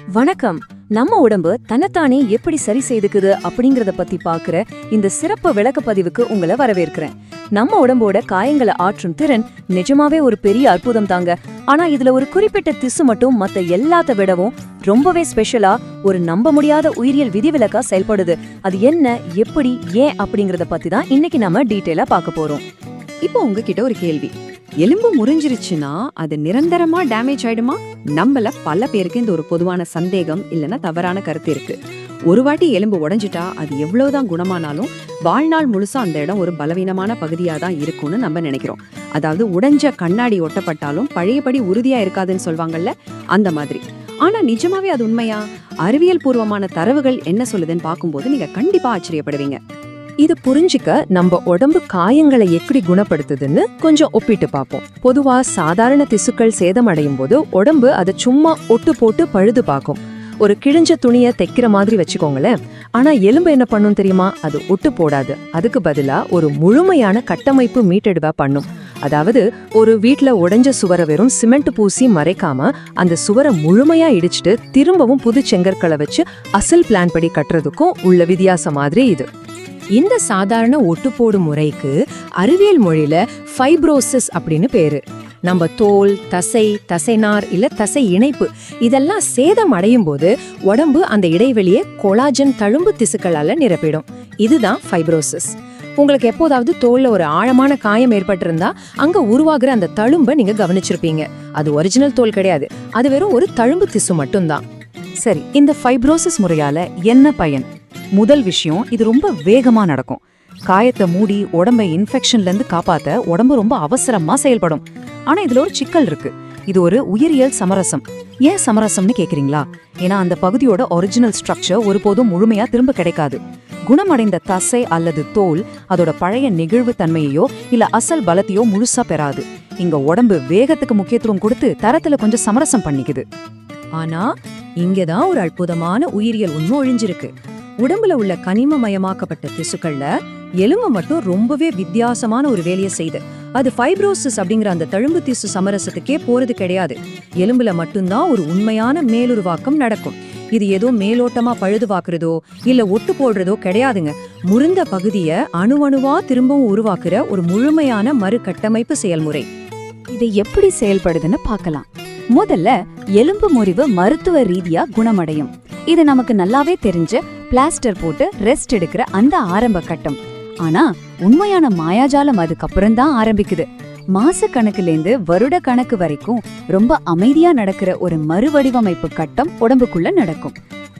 வணக்கம். நம்ம உடம்பு தன்னைத்தானே எப்படி சரி செய்துக்குது அப்படிங்கறத பத்தி பாக்குற இந்த சிறப்பு விளக்கப்பதிவுக்கு உங்களை வரவேற்கிறேன். நம்ம உடம்போட காயங்களை ஆற்றும் திறன் நிஜமாவே ஒரு பெரிய அற்புதம் தாங்க. ஆனா இதுல ஒரு குறிப்பிட்ட திசு மட்டும் மத்த எல்லாத்த விடவும் ரொம்பவே ஸ்பெஷலா ஒரு நம்ப முடியாத உயிரியல் விதிவிலக்கா செயல்படுது. அது என்ன, எப்படி, ஏன் அப்படிங்கறத பத்தி தான் இன்னைக்கு நம்ம டீட்டெயிலா பார்க்க போறோம். இப்போ உங்ககிட்ட ஒரு கேள்வி. எலும்பு முறிஞ்சிருச்சுன்னா அது நிரந்தரமா டேமேஜ் ஆயிடுமா? நம்மள பல பேருக்கு இந்த ஒரு பொதுவான சந்தேகம் இல்லைன்னா தவறான கருத்து இருக்கு. ஒரு வாட்டி எலும்பு உடைஞ்சிட்டா அது எவ்வளவுதான் குணமானாலும் வாழ்நாள் முழுசா அந்த இடம் ஒரு பலவீனமான பகுதியா தான் இருக்கும்னு நம்ம நினைக்கிறோம். அதாவது உடைஞ்ச கண்ணாடி ஒட்டப்பட்டாலும் பழையபடி உறுதியா இருக்காதுன்னு சொல்வாங்கல்ல, அந்த மாதிரி. ஆனா நிஜமாவே அது உண்மையா? அறிவியல் பூர்வமான தரவுகள் என்ன சொல்லுதுன்னு பார்க்கும்போது நீங்க கண்டிப்பா ஆச்சரியப்படுவீங்க. இது புரிஞ்சிக்க நம்ம உடம்பு காயங்களை எப்படி குணப்படுத்துதுன்னு கொஞ்சம் ஒப்பிட்டு பார்ப்போம். பொதுவா சாதாரண திசுக்கள் சேதமடையும் போது உடம்பு அதை சும்மா ஒட்டு போட்டு பழுது பார்க்கும். ஒரு கிழிஞ்ச துணியை தைக்கிற மாதிரி வச்சுக்கோங்களேன். ஆனா எலும்பு என்ன பண்ணும் தெரியுமா? அது ஒட்டு போடாது. அதுக்கு பதிலா ஒரு முழுமையான கட்டமைப்பு மீட்டெடுவா பண்ணும். அதாவது ஒரு வீட்டுல உடைஞ்ச சுவரை வெறும் சிமெண்ட் பூசி மறைக்காம அந்த சுவரை முழுமையா இடிச்சிட்டு திரும்பவும் புது செங்கற்களை வச்சு அசல் பிளான் படி கட்டுறதுக்கும் உள்ள வித்தியாசம் மாதிரி இது. இந்த சாதாரண ஒட்டுப்போடும் முறைக்கு அறிவியல் மொழியில ஃபைப்ரோசிஸ் அப்படின்னு பேரு. நம்ம தோல், தசை, தசைநார் இல்ல தசை இணைப்பு இதெல்லாம் சேதம் அடையும் போது உடம்பு அந்த இடைவெளியை கொலாஜன் தழும்பு திசுக்களால நிரப்பிடும். இதுதான் ஃபைப்ரோசிஸ். உங்களுக்கு எப்போதாவது தோல்ல ஒரு ஆழமான காயம் ஏற்பட்டிருந்தா அங்க உருவாகிற அந்த தழும்பை நீங்க கவனிச்சிருப்பீங்க. அது ஒரிஜினல் தோல் கிடையாது, அது வெறும் ஒரு தழும்பு திசு மட்டும்தான். சரி, இந்த ஃபைப்ரோசிஸ் முறையால என்ன பயன்? முதல் விஷயம், இது ரொம்ப வேகமா நடக்கும். காயத்தை மூடி உடம்பை இன்ஃபெக்ஷன்ல இருந்து காப்பாத்த உடம்பு ரொம்ப அவசரமா செயல்படும். ஆனா இதுல ஒரு சிக்கல் இருக்கு. இது ஒரு உயிரியல் சமரசம். ஏன் சமரசம்னு கேக்குறீங்களா? ஏன்னா அந்த பகுதியோட ஒரிஜினல் ஸ்ட்ரக்சர் ஒருபோதும் முழுமையா திரும்ப கிடைக்காது. குணமடைந்த தசை அல்லது தோல் அதோட பழைய நெகிழ்வு தன்மையோ இல்ல அசல் பலத்தையோ முழுசா பெறாது. இங்க உடம்பு வேகத்துக்கு முக்கியத்துவம் கொடுத்து தரத்துல கொஞ்சம் சமரசம் பண்ணிக்குது. ஆனா இங்கதான் ஒரு அற்புதமான உயிரியல் உண்மை ஒழிஞ்சிருக்கு. உடம்புல உள்ள கனிமமயமாக்கப்பட்ட திசுக்கள்ல எலும்பு மட்டும் ரொம்பவே வித்தியாசமான ஒரு வேலையை செய்து. அது ஃபைப்ரோசிஸ் அப்படிங்கிற அந்த தழும்பு திசு சமரசத்துக்கே போறது கிடையாது. எலும்புல மட்டும்தான் ஒரு உண்மையான மேலுருவாக்கம் நடக்கும். இது ஏதோ மேலோட்டமா பழுதுவாக்குறதோ இல்ல ஒட்டு போடுறதோ கிடையாதுங்க. முறிந்த பகுதியை அணுவணுவா திரும்பவும் உருவாக்குற ஒரு முழுமையான மறுகட்டமைப்பு செயல்முறை. இது எப்படி செயல்படுதுன்னு பார்க்கலாம். முதல்ல எலும்பு முறிவு மருத்துவ ரீதியா குணமடையும். இது நமக்கு நல்லாவே தெரிஞ்ச பிளாஸ்டர் போட்டு ரெஸ்ட் எடுக்கிற அந்த ஆரம்ப கட்டம். ஆனா உண்மையான மாயாஜாலம் அதுக்கப்புறம் தான் ஆரம்பிக்குது. மாச கணக்குலேருந்து வருட கணக்கு வரைக்கும் ரொம்ப அமைதியா நடக்கிற ஒரு மறுவடிவமைப்பு கட்டம் உடம்புக்குள்ள நடக்கும்.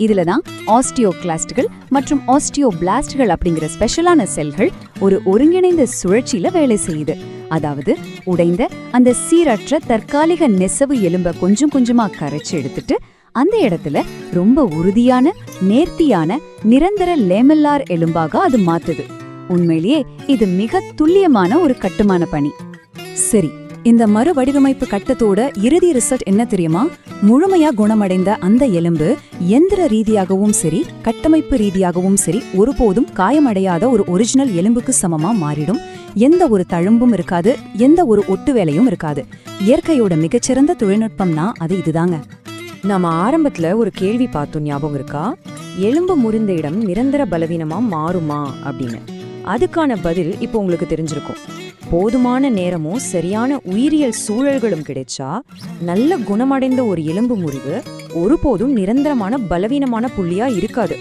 இதுலதான் ஆஸ்டியோகிளாஸ்டுகள் மற்றும் ஆஸ்டியோபிளாஸ்டுகள் அப்படிங்கிற ஸ்பெஷலான செல்கள் ஒரு ஒருங்கிணைந்த சுழற்சியில வேலை செய்யுது. அதாவது உடைந்த அந்த சீரற்ற தற்காலிக நெசவு எலும்ப கொஞ்சம் கொஞ்சமா கரைச்சு எடுத்துட்டு அந்த இடத்துல ரொம்ப உறுதியான, நேர்த்தியான, நிரந்தர லேமெல்லார் எலும்பாக அது மாத்துது. உண்மையிலேயே இது மிக துல்லியமான ஒரு கட்டுமான பணி. சரி, இந்த மறுவடிவமைப்பு கட்டத்தோட இறுதி ரிசல்ட் என்ன தெரியுமா? முழுமையா குணமடைந்த அந்த எலும்பு எந்திர ரீதியாகவும் சரி, கட்டமைப்பு ரீதியாகவும் சரி ஒருபோதும் காயமடையாத ஒரு ஒரிஜினல் எலும்புக்கு சமமா மாறிடும். எந்த ஒரு தழும்பும் இருக்காது, எந்த ஒரு ஒட்டு வேலையும் இருக்காது. இயற்கையோட மிகச்சிறந்த தொழில்நுட்பம்னா அது இதுதாங்க. நாம ஆரம்பத்துல ஒரு கேள்வி பார்த்தோம், ஞாபகம் இருக்கா? எலும்பு முறிந்த இடம் நிரந்தர பலவீனமா மாறுமா அப்படின்னு. அதுக்கான பதில் இப்போ உங்களுக்கு தெரிஞ்சிருக்கும். போதுமான நேரமும் சரியான உயிரியல் சூழல்களும் கிடைச்சா நல்ல குணமடைந்த ஒரு எலும்பு முறிவு ஒருபோதும் நிரந்தரமான பலவீனமான புள்ளியா இருக்காது.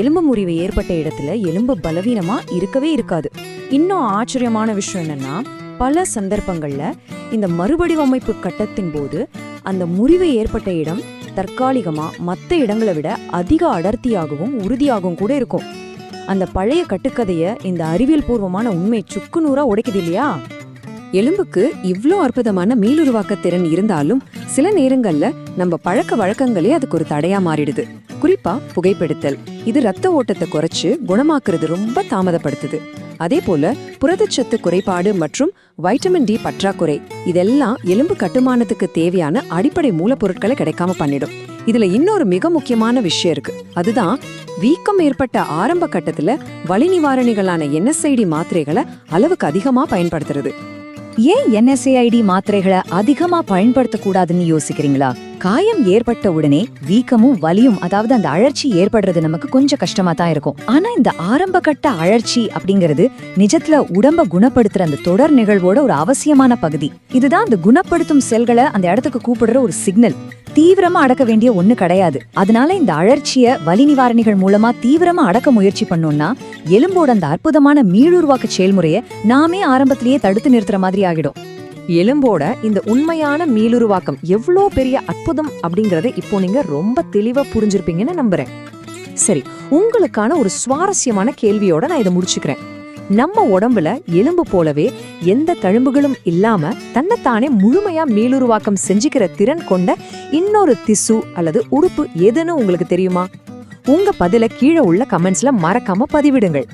எலும்பு முறிவு ஏற்பட்ட இடத்துல எலும்பு பலவீனமா இருக்கவே இருக்காது. இன்னும் ஆச்சரியமான விஷயம் என்னன்னா, பல சந்தர்ப்பங்கள்ல இந்த மறுவடிவமைப்பு கட்டத்தின் போது அந்த முறிவு ஏற்பட்ட இடம் தற்காலிகமா மற்ற இடங்களை விட அதிக அடர்த்தியாகவும் உறுதியாகவும் கூட இருக்கும். அந்த பழைய கட்டுக்கதைய இந்த அறிவியல் பூர்வமான உண்மை சுக்குநூறா உடைக்குது இல்லையா? எலும்புக்கு இவ்ளோ அற்புதமான மீளுருவாக்க திறன் இருந்தாலும் சில நேரங்கள்ல நம்ம பழக்க வழக்கங்களே அதுக்கு ஒரு தடையா மாறிடுது. குறிப்பா புகைப்பிடித்தல். இது ரத்த ஓட்டத்தை குறைச்சு குணமாக்குறது ரொம்ப தாமதப்படுத்துது. அதே போல புரதச்சத்து குறைபாடு மற்றும் வைட்டமின் டி பற்றாக்குறை இதெல்லாம் எலும்பு கட்டுமானத்துக்கு தேவையான அடிப்படை மூலப்பொருட்களை கிடைக்காம பண்ணிடும். இதுல இன்னொரு மிக முக்கியமான விஷயம் இருக்கு. அதுதான் வீக்கம் ஏற்பட்ட ஆரம்ப கட்டத்துல வலி நிவாரணிகளான NSAID மாத்திரைகளை அளவுக்கு அதிகமா பயன்படுத்துறது. ஏன் NSAID மாத்திரைகளை அதிகமா பயன்படுத்தக்கூடாதுன்னு யோசிக்கிறீங்களா? காயம் ஏற்பட்ட உடனே வீக்கமும் வலியும், அதாவது அந்த அழற்சி ஏற்படுறது நமக்கு கொஞ்சம் கஷ்டமா தான் இருக்கும். ஆனா இந்த ஆரம்ப கட்ட அழற்சி அப்படிங்கிறது நிஜத்துல உடம்ப குணப்படுத்துற அந்த தொடர் நிகழ்வோட ஒரு அவசியமான பகுதி. இதுதான் அந்த குணப்படுத்தும் செல்களை அந்த இடத்துக்கு கூப்பிடுற ஒரு சிக்னல். தீவிரமா அடக்க வேண்டிய ஒண்ணு கிடையாது. அதனால இந்த அழற்சிய வலி நிவாரணிகள் மூலமா தீவிரமா அடக்க முயற்சி பண்ணோம்னா எலும்போட அந்த அற்புதமான மீளுருவாக்க செயல்முறையை நாமே ஆரம்பத்திலேயே தடுத்து நிறுத்துற மாதிரி ஆகிடும். எலும்போட இந்த உண்மையான மீளுருவாக்கம் எவ்வளோ பெரிய அற்புதம் அப்படிங்கறத இப்போ நீங்க ரொம்ப தெளிவா புரிஞ்சிருப்பீங்கன்னு நம்புறேன். சரி, உங்களுக்கான ஒரு சுவாரஸ்யமான கேள்வியோட நான் இதை முடிச்சுக்கிறேன். நம்ம உடம்புல எலும்பு போலவே எந்த தழும்புகளும் இல்லாம தன்னைத்தானே முழுமையா மீளுருவாக்கம் செஞ்சுக்கிற திறன் கொண்ட இன்னொரு திசு அல்லது உறுப்பு எதுன்னு உங்களுக்கு தெரியுமா? உங்க பதில கீழே உள்ள கமெண்ட்ஸ்ல மறக்காம பதிவிடுங்கள்.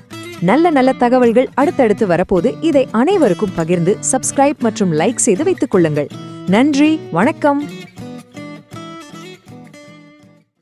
நல்ல நல்ல தகவல்கள் அடுத்தடுத்து வரப்போது. இதை அனைவருக்கும் பகிர்ந்து சப்ஸ்கிரைப் மற்றும் லைக் செய்து வைத்துக் கொள்ளுங்கள். நன்றி, வணக்கம்.